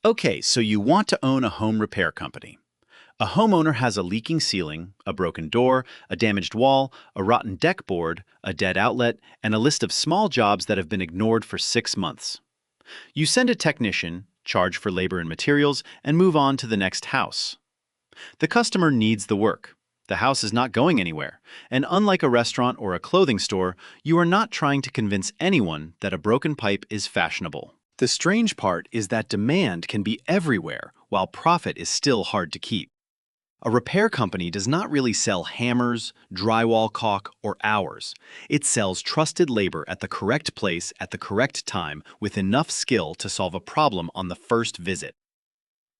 Okay, so you want to own a home repair company. A homeowner has a leaking ceiling, a broken door, a damaged wall, a rotten deck board, a dead outlet, and a list of small jobs that have been ignored for 6 months. You send a technician, charge for labor and materials, and move on to the next house. The customer needs the work. The house is not going anywhere, and unlike a restaurant or a clothing store, you are not trying to convince anyone that a broken pipe is fashionable. The strange part is that demand can be everywhere, while profit is still hard to keep. A repair company does not really sell hammers, drywall caulk, or hours. It sells trusted labor at the correct place at the correct time with enough skill to solve a problem on the first visit.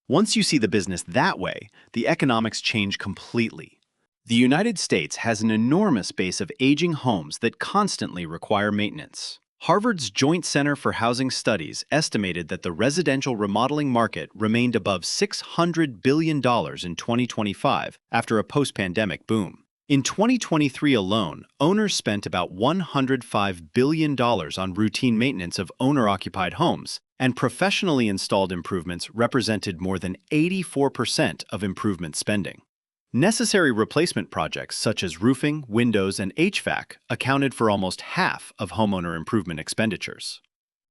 Once you see the business that way, the economics change completely. The United States has an enormous base of aging homes that constantly require maintenance. Harvard's Joint Center for Housing Studies estimated that the residential remodeling market remained above $600 billion in 2025 after a post-pandemic boom. In 2023 alone, owners spent about $105 billion on routine maintenance of owner-occupied homes, and professionally installed improvements represented more than 84% of improvement spending. Necessary replacement projects such as roofing, windows, and HVAC accounted for almost half of homeowner improvement expenditures.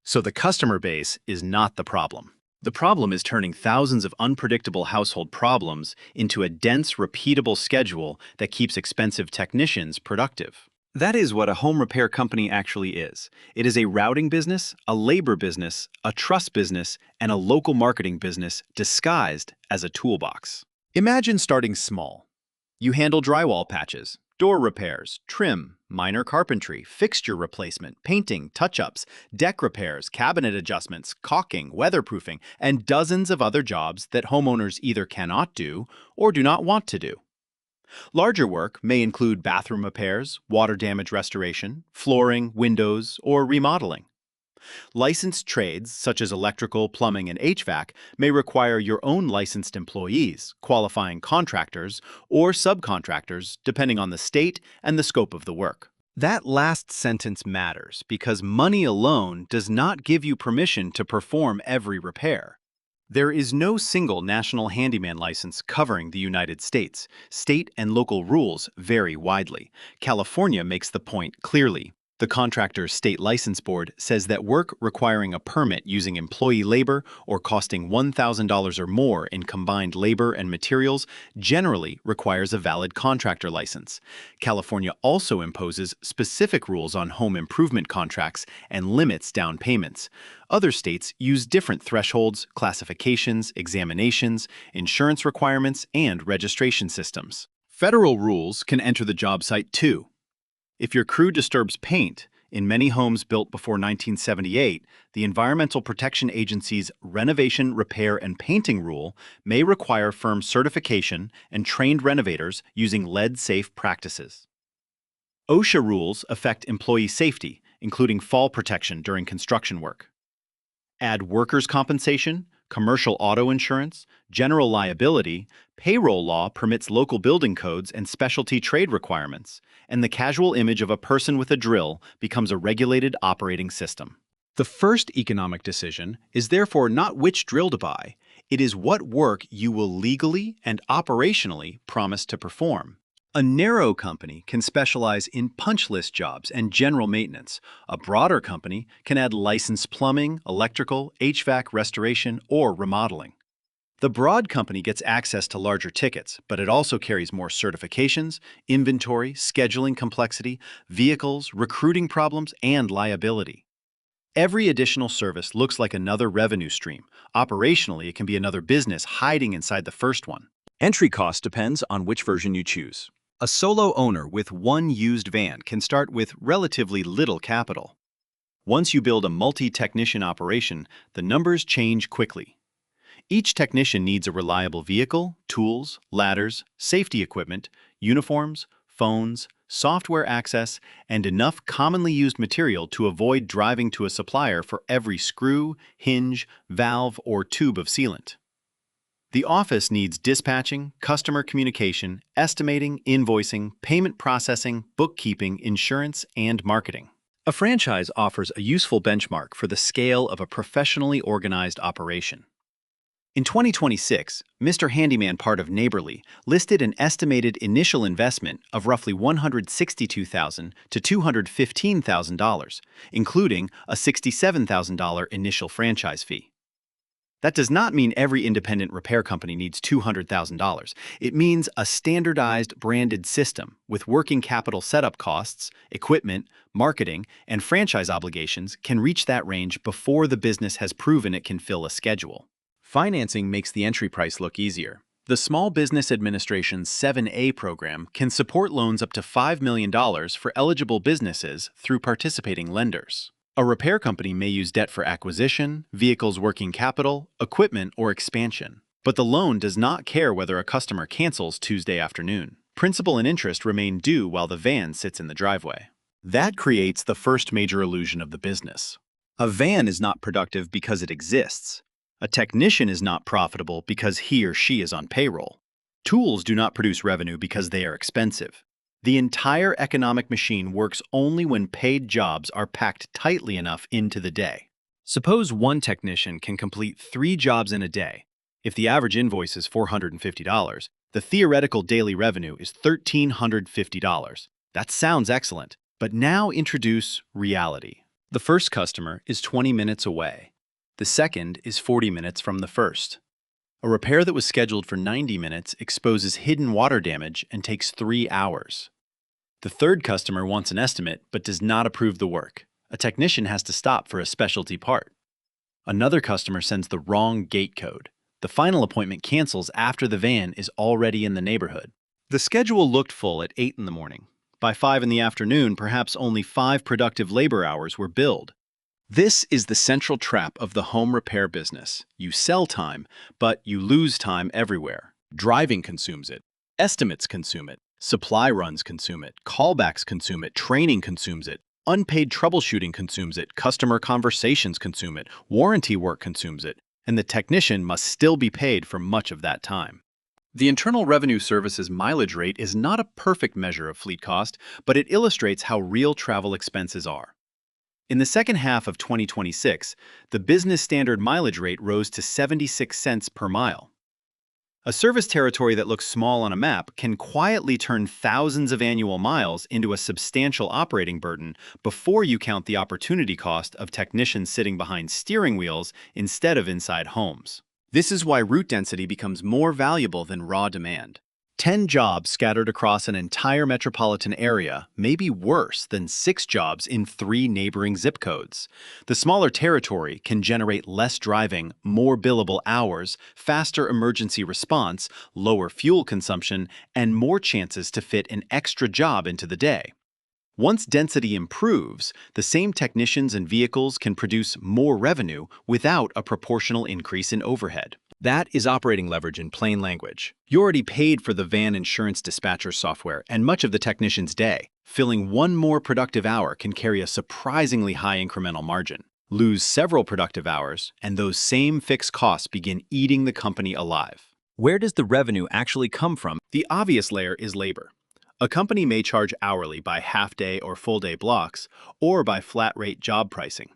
So the customer base is not the problem. The problem is turning thousands of unpredictable household problems into a dense, repeatable schedule that keeps expensive technicians productive. That is what a home repair company actually is. It is a routing business, a labor business, a trust business, and a local marketing business disguised as a toolbox. Imagine starting small. You handle drywall patches, door repairs, trim, minor carpentry, fixture replacement, painting, touch-ups, deck repairs, cabinet adjustments, caulking, weatherproofing, and dozens of other jobs that homeowners either cannot do or do not want to do. Larger work may include bathroom repairs, water damage restoration, flooring, windows, or remodeling. Licensed trades, such as electrical, plumbing, and HVAC, may require your own licensed employees, qualifying contractors, or subcontractors, depending on the state and the scope of the work. That last sentence matters because money alone does not give you permission to perform every repair. There is no single national handyman license covering the United States. State and local rules vary widely. California makes the point clearly. The contractor's state license board says that work requiring a permit using employee labor or costing $1,000 or more in combined labor and materials generally requires a valid contractor license. California also imposes specific rules on home improvement contracts and limits down payments. Other states use different thresholds, classifications, examinations, insurance requirements, and registration systems. Federal rules can enter the job site too. If your crew disturbs paint, in many homes built before 1978, the Environmental Protection Agency's Renovation, Repair, and Painting Rule may require firm certification and trained renovators using lead-safe practices. OSHA rules affect employee safety, including fall protection during construction work. Add workers' compensation, commercial auto insurance, general liability, payroll law permits local building codes and specialty trade requirements, and the casual image of a person with a drill becomes a regulated operating system. The first economic decision is therefore not which drill to buy, it is what work you will legally and operationally promise to perform. A narrow company can specialize in punch list jobs and general maintenance. A broader company can add licensed plumbing, electrical, HVAC restoration, or remodeling. The broad company gets access to larger tickets, but it also carries more certifications, inventory, scheduling complexity, vehicles, recruiting problems, and liability. Every additional service looks like another revenue stream. Operationally, it can be another business hiding inside the first one. Entry cost depends on which version you choose. A solo owner with one used van can start with relatively little capital. Once you build a multi-technician operation, the numbers change quickly. Each technician needs a reliable vehicle, tools, ladders, safety equipment, uniforms, phones, software access, and enough commonly used material to avoid driving to a supplier for every screw, hinge, valve, or tube of sealant. The office needs dispatching, customer communication, estimating, invoicing, payment processing, bookkeeping, insurance, and marketing. A franchise offers a useful benchmark for the scale of a professionally organized operation. In 2026, Mr. Handyman, part of Neighborly, listed an estimated initial investment of roughly $162,000 to $215,000, including a $67,000 initial franchise fee. That does not mean every independent repair company needs $200,000. It means a standardized, branded system with working capital setup costs, equipment, marketing, and franchise obligations can reach that range before the business has proven it can fill a schedule. Financing makes the entry price look easier. The Small Business Administration's 7A program can support loans up to $5 million for eligible businesses through participating lenders. A repair company may use debt for acquisition, vehicles working capital, equipment, or expansion. But the loan does not care whether a customer cancels Tuesday afternoon. Principal and interest remain due while the van sits in the driveway. That creates the first major illusion of the business. A van is not productive because it exists. A technician is not profitable because he or she is on payroll. Tools do not produce revenue because they are expensive. The entire economic machine works only when paid jobs are packed tightly enough into the day. Suppose one technician can complete 3 jobs in a day. If the average invoice is $450, the theoretical daily revenue is $1,350. That sounds excellent, but now introduce reality. The first customer is 20 minutes away. The second is 40 minutes from the first. A repair that was scheduled for 90 minutes exposes hidden water damage and takes 3 hours. The third customer wants an estimate but does not approve the work. A technician has to stop for a specialty part. Another customer sends the wrong gate code. The final appointment cancels after the van is already in the neighborhood. The schedule looked full at 8 in the morning. By 5 in the afternoon, perhaps only 5 productive labor hours were billed. This is the central trap of the home repair business. You sell time, but you lose time everywhere. Driving consumes it. Estimates consume it. Supply runs consume it. Callbacks consume it. Training consumes it. Unpaid troubleshooting consumes it. Customer conversations consume it. Warranty work consumes it. And the technician must still be paid for much of that time. The Internal Revenue Service's mileage rate is not a perfect measure of fleet cost, but it illustrates how real travel expenses are. In the second half of 2026, the business standard mileage rate rose to 76 cents per mile. A service territory that looks small on a map can quietly turn thousands of annual miles into a substantial operating burden before you count the opportunity cost of technicians sitting behind steering wheels instead of inside homes. This is why route density becomes more valuable than raw demand. 10 jobs scattered across an entire metropolitan area may be worse than 6 jobs in 3 neighboring zip codes. The smaller territory can generate less driving, more billable hours, faster emergency response, lower fuel consumption, and more chances to fit an extra job into the day. Once density improves, the same technicians and vehicles can produce more revenue without a proportional increase in overhead. That is operating leverage in plain language. You already paid for the van insurance dispatcher software and much of the technician's day. Filling one more productive hour can carry a surprisingly high incremental margin. Lose several productive hours, and those same fixed costs begin eating the company alive. Where does the revenue actually come from? The obvious layer is labor. A company may charge hourly by half-day or full-day blocks, or by flat-rate job pricing.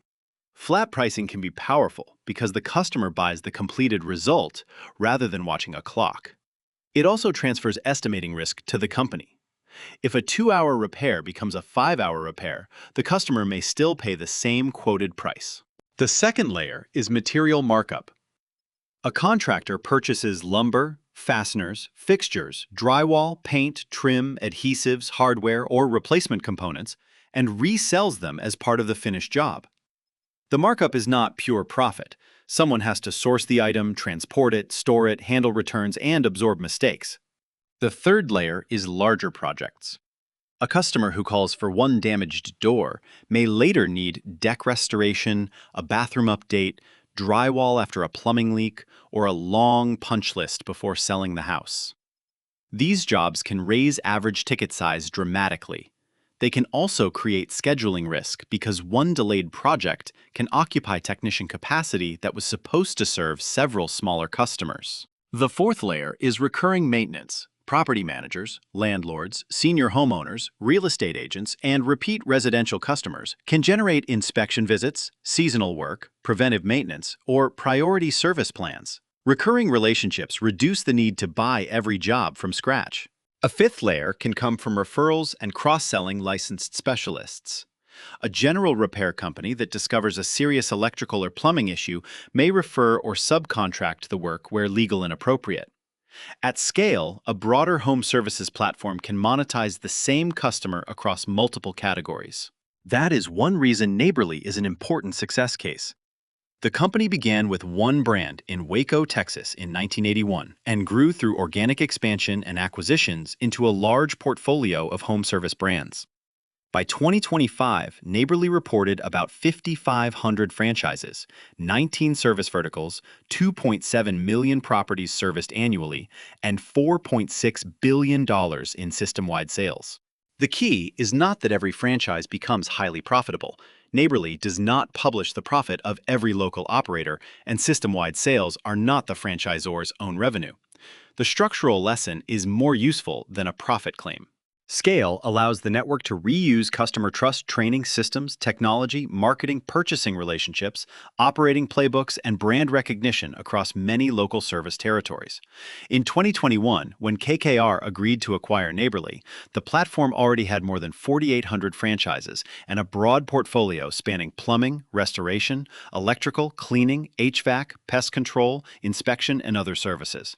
Flat pricing can be powerful because the customer buys the completed result rather than watching a clock. It also transfers estimating risk to the company. If a 2-hour repair becomes a 5-hour repair, the customer may still pay the same quoted price. The second layer is material markup. A contractor purchases lumber, fasteners, fixtures, drywall, paint, trim, adhesives, hardware, or replacement components, and resells them as part of the finished job. The markup is not pure profit. Someone has to source the item, transport it, store it, handle returns, and absorb mistakes. The third layer is larger projects. A customer who calls for one damaged door may later need deck restoration, a bathroom update, drywall after a plumbing leak, or a long punch list before selling the house. These jobs can raise average ticket size dramatically. They can also create scheduling risk because one delayed project can occupy technician capacity that was supposed to serve several smaller customers. The fourth layer is recurring maintenance. Property managers, landlords, senior homeowners, real estate agents, and repeat residential customers can generate inspection visits, seasonal work, preventive maintenance, or priority service plans. Recurring relationships reduce the need to buy every job from scratch. A fifth layer can come from referrals and cross-selling licensed specialists. A general repair company that discovers a serious electrical or plumbing issue may refer or subcontract the work where legal and appropriate. At scale, a broader home services platform can monetize the same customer across multiple categories. That is one reason Neighborly is an important success case. The company began with one brand in Waco, Texas in 1981 and grew through organic expansion and acquisitions into a large portfolio of home service brands. By 2025, Neighborly reported about 5,500 franchises, 19 service verticals, 2.7 million properties serviced annually, and $4.6 billion in system-wide sales. The key is not that every franchise becomes highly profitable. Neighborly does not publish the profit of every local operator, and system-wide sales are not the franchisor's own revenue. The structural lesson is more useful than a profit claim. Scale allows the network to reuse customer trust training systems, technology, marketing, purchasing relationships, operating playbooks, and brand recognition across many local service territories. In 2021, when KKR agreed to acquire Neighborly, the platform already had more than 4,800 franchises and a broad portfolio spanning plumbing, restoration, electrical, cleaning, HVAC, pest control, inspection, and other services.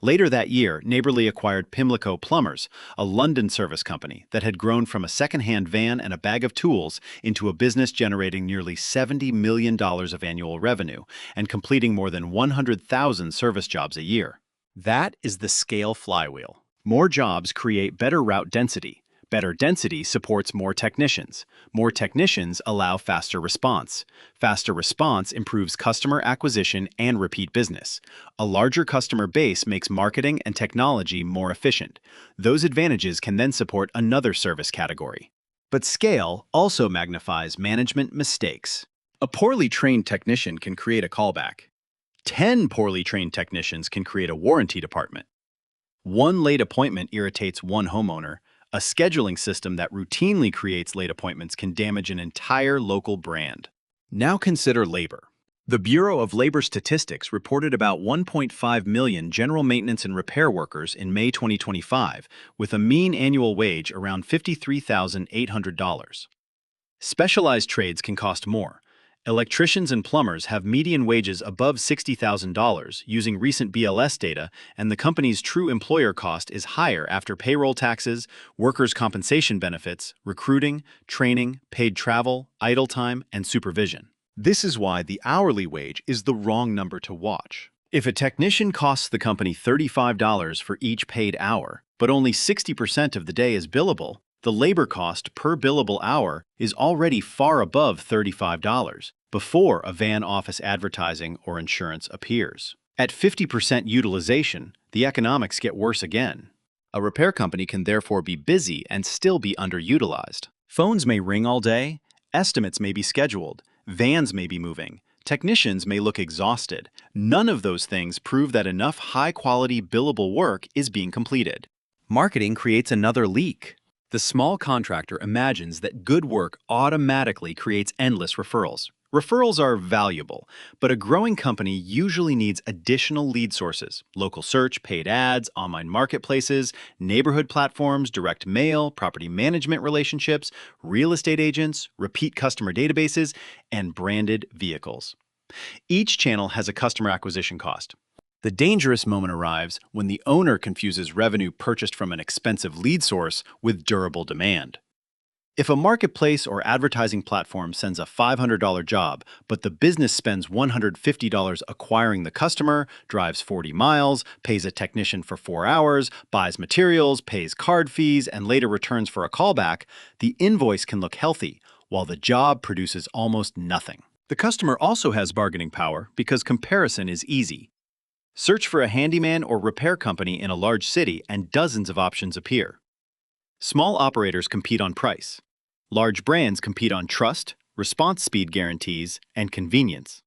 Later that year, Neighborly acquired Pimlico Plumbers, a London service company that had grown from a second-hand van and a bag of tools into a business generating nearly $70 million of annual revenue and completing more than 100,000 service jobs a year. That is the scale flywheel. More jobs create better route density. Better density supports more technicians. More technicians allow faster response. Faster response improves customer acquisition and repeat business. A larger customer base makes marketing and technology more efficient. Those advantages can then support another service category. But scale also magnifies management mistakes. A poorly trained technician can create a callback. 10 poorly trained technicians can create a warranty department. One late appointment irritates one homeowner. A scheduling system that routinely creates late appointments can damage an entire local brand. Now consider labor. The Bureau of Labor Statistics reported about 1.5 million general maintenance and repair workers in May 2025, with a mean annual wage around $53,800. Specialized trades can cost more. Electricians and plumbers have median wages above $60,000 using recent BLS data, and the company's true employer cost is higher after payroll taxes, workers' compensation benefits, recruiting, training, paid travel, idle time, and supervision. This is why the hourly wage is the wrong number to watch. If a technician costs the company $35 for each paid hour, but only 60% of the day is billable, the labor cost per billable hour is already far above $35 before a van office advertising or insurance appears. At 50% utilization, the economics get worse again. A repair company can therefore be busy and still be underutilized. Phones may ring all day, estimates may be scheduled, vans may be moving, technicians may look exhausted. None of those things prove that enough high-quality billable work is being completed. Marketing creates another leak. The small contractor imagines that good work automatically creates endless referrals. Referrals are valuable, but a growing company usually needs additional lead sources: local search, paid ads, online marketplaces, neighborhood platforms, direct mail, property management relationships, real estate agents, repeat customer databases, and branded vehicles. Each channel has a customer acquisition cost. The dangerous moment arrives when the owner confuses revenue purchased from an expensive lead source with durable demand. If a marketplace or advertising platform sends a $500 job, but the business spends $150 acquiring the customer, drives 40 miles, pays a technician for 4 hours, buys materials, pays card fees, and later returns for a callback, the invoice can look healthy, while the job produces almost nothing. The customer also has bargaining power because comparison is easy. Search for a handyman or repair company in a large city and dozens of options appear. Small operators compete on price. Large brands compete on trust, response speed guarantees, and convenience.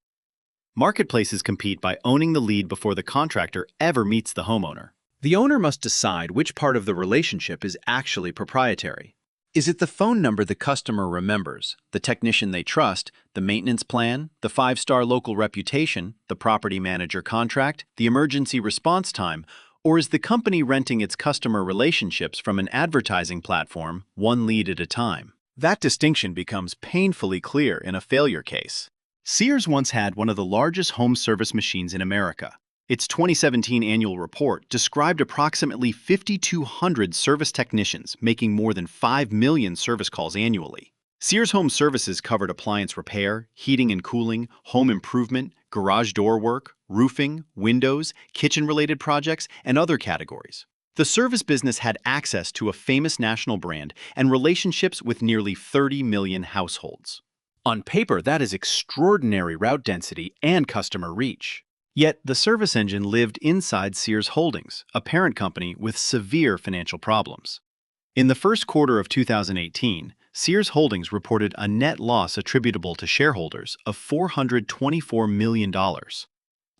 Marketplaces compete by owning the lead before the contractor ever meets the homeowner. The owner must decide which part of the relationship is actually proprietary. Is it the phone number the customer remembers, the technician they trust, the maintenance plan, the five-star local reputation, the property manager contract, the emergency response time, or is the company renting its customer relationships from an advertising platform, one lead at a time? That distinction becomes painfully clear in a failure case. Sears once had one of the largest home service machines in America. Its 2017 annual report described approximately 5,200 service technicians making more than 5 million service calls annually. Sears Home Services covered appliance repair, heating and cooling, home improvement, garage door work, roofing, windows, kitchen-related projects, and other categories. The service business had access to a famous national brand and relationships with nearly 30 million households. On paper, that is extraordinary route density and customer reach. Yet, the service engine lived inside Sears Holdings, a parent company with severe financial problems. In the first quarter of 2018, Sears Holdings reported a net loss attributable to shareholders of $424 million.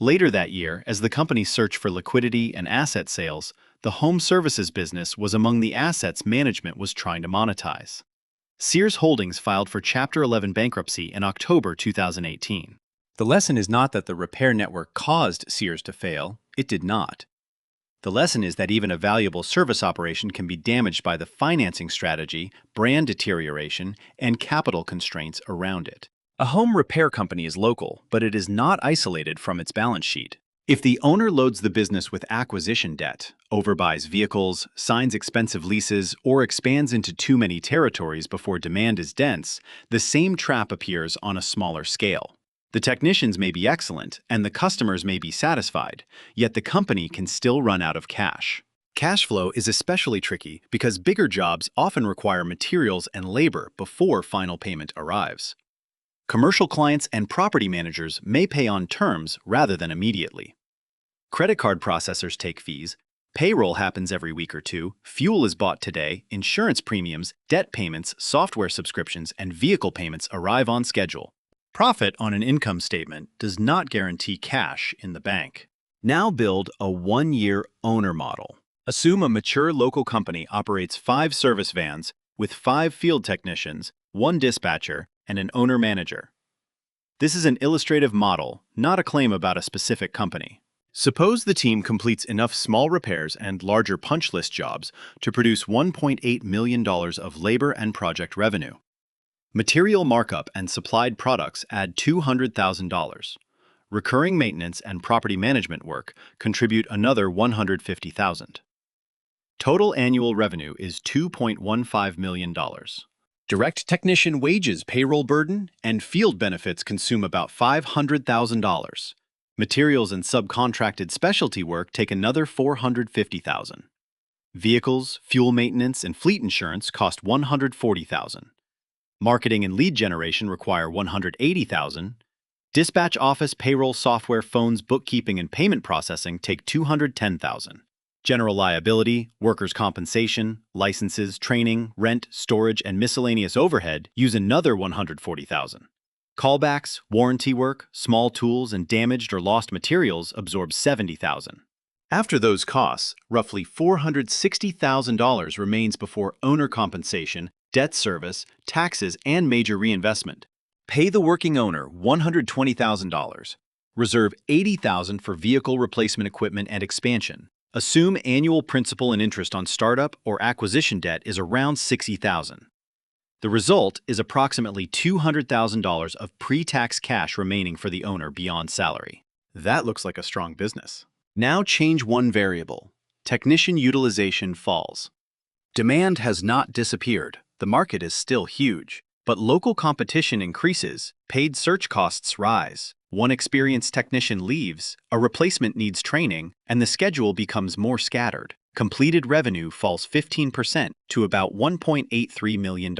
Later that year, as the company searched for liquidity and asset sales, the home services business was among the assets management was trying to monetize. Sears Holdings filed for Chapter 11 bankruptcy in October 2018. The lesson is not that the repair network caused Sears to fail. It did not. The lesson is that even a valuable service operation can be damaged by the financing strategy, brand deterioration, and capital constraints around it. A home repair company is local, but it is not isolated from its balance sheet. If the owner loads the business with acquisition debt, overbuys vehicles, signs expensive leases, or expands into too many territories before demand is dense, the same trap appears on a smaller scale. The technicians may be excellent, and the customers may be satisfied, yet the company can still run out of cash. Cash flow is especially tricky because bigger jobs often require materials and labor before final payment arrives. Commercial clients and property managers may pay on terms rather than immediately. Credit card processors take fees, payroll happens every week or two, fuel is bought today, insurance premiums, debt payments, software subscriptions, and vehicle payments arrive on schedule. Profit on an income statement does not guarantee cash in the bank. Now build a one-year owner model. Assume a mature local company operates 5 service vans with 5 field technicians, 1 dispatcher, and an owner-manager. This is an illustrative model, not a claim about a specific company. Suppose the team completes enough small repairs and larger punch list jobs to produce $1.8 million of labor and project revenue. Material markup and supplied products add $200,000. Recurring maintenance and property management work contribute another $150,000. Total annual revenue is $2.15 million. Direct technician wages, payroll burden, and field benefits consume about $500,000. Materials and subcontracted specialty work take another $450,000. Vehicles, fuel maintenance, and fleet insurance cost $140,000. Marketing and lead generation require $180,000. Dispatch office, payroll software, phones, bookkeeping, and payment processing take $210,000. General liability, workers' compensation, licenses, training, rent, storage, and miscellaneous overhead use another $140,000. Callbacks, warranty work, small tools, and damaged or lost materials absorb $70,000. After those costs, roughly $460,000 remains before owner compensation, debt service, taxes, and major reinvestment. Pay the working owner $120,000. Reserve $80,000 for vehicle replacement equipment and expansion. Assume annual principal and interest on startup or acquisition debt is around $60,000. The result is approximately $200,000 of pre-tax cash remaining for the owner beyond salary. That looks like a strong business. Now change one variable. Technician utilization falls. Demand has not disappeared. The market is still huge, but local competition increases, paid search costs rise. One experienced technician leaves, a replacement needs training, and the schedule becomes more scattered. Completed revenue falls 15% to about $1.83 million.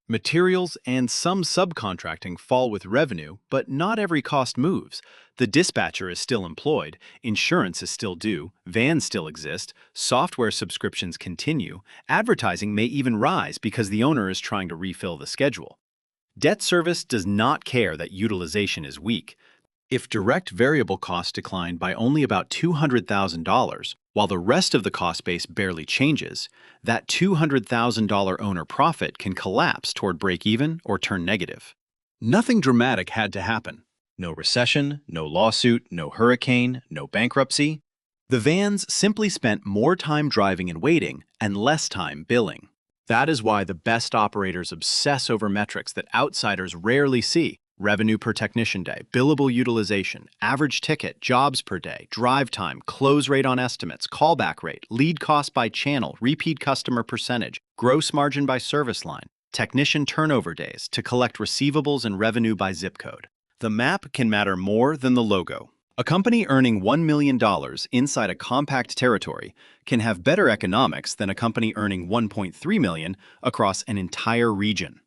Materials and some subcontracting fall with revenue, but not every cost moves. The dispatcher is still employed, insurance is still due, vans still exist, software subscriptions continue, advertising may even rise because the owner is trying to refill the schedule. Debt service does not care that utilization is weak. If direct variable costs decline by only about $200,000, while the rest of the cost base barely changes, that $200,000 owner profit can collapse toward break-even or turn negative. Nothing dramatic had to happen. No recession, no lawsuit, no hurricane, no bankruptcy. The vans simply spent more time driving and waiting and less time billing. That is why the best operators obsess over metrics that outsiders rarely see. Revenue per technician day, billable utilization, average ticket, jobs per day, drive time, close rate on estimates, callback rate, lead cost by channel, repeat customer percentage, gross margin by service line, technician turnover days to collect receivables and revenue by zip code. The map can matter more than the logo. A company earning $1 million inside a compact territory can have better economics than a company earning $1.3 million across an entire region.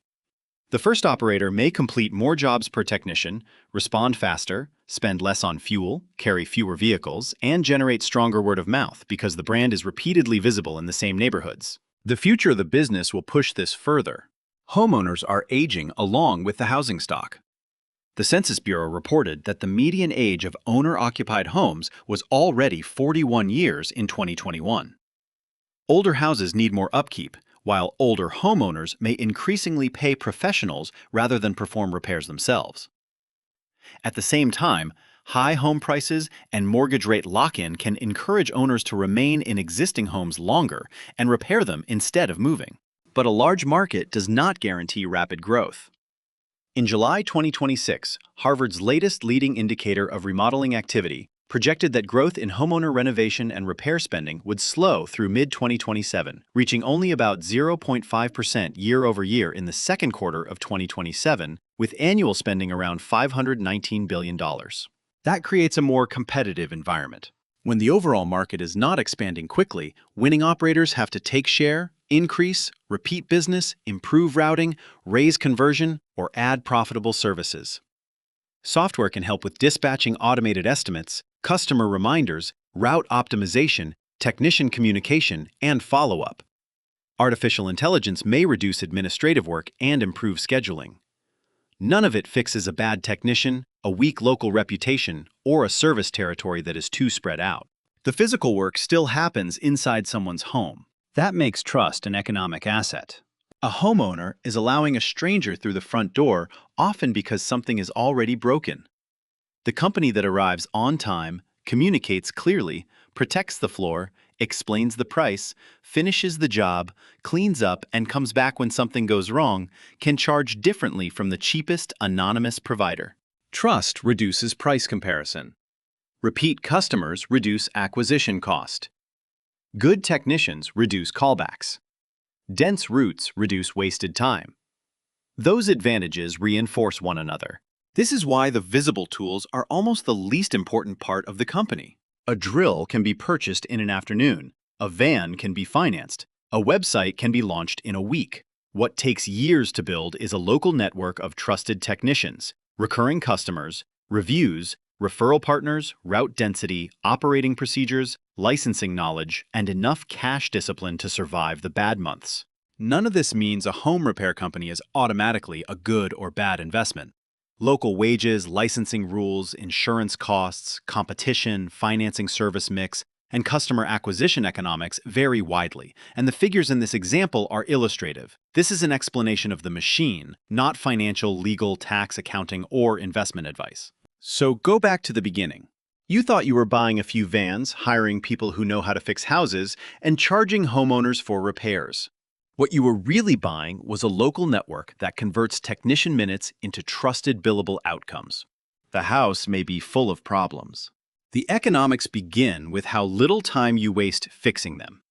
The first operator may complete more jobs per technician, respond faster, spend less on fuel, carry fewer vehicles, and generate stronger word of mouth because the brand is repeatedly visible in the same neighborhoods. The future of the business will push this further. Homeowners are aging along with the housing stock. The Census Bureau reported that the median age of owner-occupied homes was already 41 years in 2021. Older houses need more upkeep, while older homeowners may increasingly pay professionals rather than perform repairs themselves. At the same time, high home prices and mortgage rate lock-in can encourage owners to remain in existing homes longer and repair them instead of moving. But a large market does not guarantee rapid growth. In July 2026, Harvard's latest leading indicator of remodeling activity projected that growth in homeowner renovation and repair spending would slow through mid-2027, reaching only about 0.5% year-over-year in the second quarter of 2027, with annual spending around $519 billion. That creates a more competitive environment. When the overall market is not expanding quickly, winning operators have to take share, increase, repeat business, improve routing, raise conversion, or add profitable services. Software can help with dispatching automated estimates, customer reminders, route optimization, technician communication, and follow-up. Artificial intelligence may reduce administrative work and improve scheduling. None of it fixes a bad technician, a weak local reputation, or a service territory that is too spread out. The physical work still happens inside someone's home. That makes trust an economic asset. A homeowner is allowing a stranger through the front door, often because something is already broken. The company that arrives on time, communicates clearly, protects the floor, explains the price, finishes the job, cleans up, and comes back when something goes wrong can charge differently from the cheapest anonymous provider. Trust reduces price comparison. Repeat customers reduce acquisition cost. Good technicians reduce callbacks. Dense routes reduce wasted time. Those advantages reinforce one another. This is why the visible tools are almost the least important part of the company. A drill can be purchased in an afternoon. A van can be financed. A website can be launched in a week. What takes years to build is a local network of trusted technicians, recurring customers, reviews, referral partners, route density, operating procedures, licensing knowledge, and enough cash discipline to survive the bad months. None of this means a home repair company is automatically a good or bad investment. Local wages, licensing rules, insurance costs, competition, financing service mix, and customer acquisition economics vary widely, and the figures in this example are illustrative. This is an explanation of the machine, not financial, legal, tax, accounting, or investment advice. So go back to the beginning. You thought you were buying a few vans, hiring people who know how to fix houses, and charging homeowners for repairs. What you were really buying was a local network that converts technician minutes into trusted billable outcomes. The house may be full of problems. The economics begin with how little time you waste fixing them.